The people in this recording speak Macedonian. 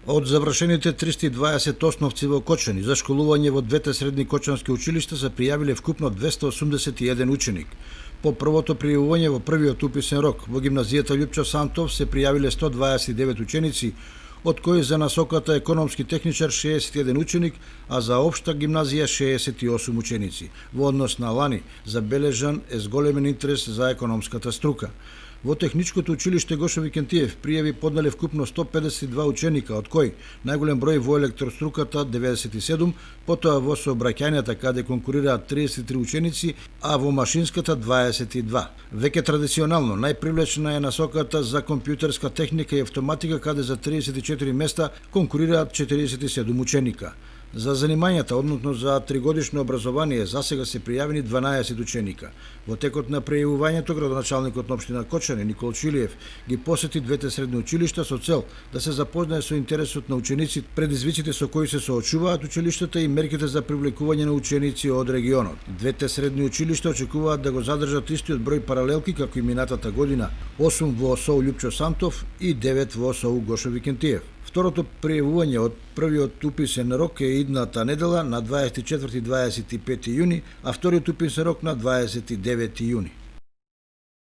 Од завршените 320 основци во Кочани за школување во двете средни кочански училишта се пријавиле вкупно 281 ученик. По првото пријавување во првиот уписен рок во гимназијата Љупчо Сантов се пријавиле 129 ученици, од кои за насоката економски техничар 61 ученик, а за општа гимназија 68 ученици. Во однос на лани забележан е зголемен интерес за економската струка. Во техничкото училиште Гошо Викентиев пријави поднале вкупно 152 ученика, од кои најголем број во електроструката 97, потоа во сообраќајната каде конкурираат 33 ученици, а во машинската 22. Веќе традиционално најпривлечна е насоката за компјутерска техника и автоматика каде за 34 места конкурираат 47 ученика. За занимањата, односно за тригодишно образование, засега се пријавени 12 ученика. Во текот на пријавувањето, градоначалникот на општина Кочани Никол Чилиев ги посети двете средни училишта со цел да се запознае со интересот на учениците, предизвиците со кои се соочуваат училиштата и мерките за привлекување на ученици од регионот. Двете средни училишта очекуваат да го задржат истиот број паралелки како и минатата година, 8 во ОСОУ Љупчо Сантов и 9 во ОСОУ Гошо Викентиев. Второто пријавување од првиот уписен рок е идната недела на 24-25 јуни, а вториот уписен рок на 29 јуни.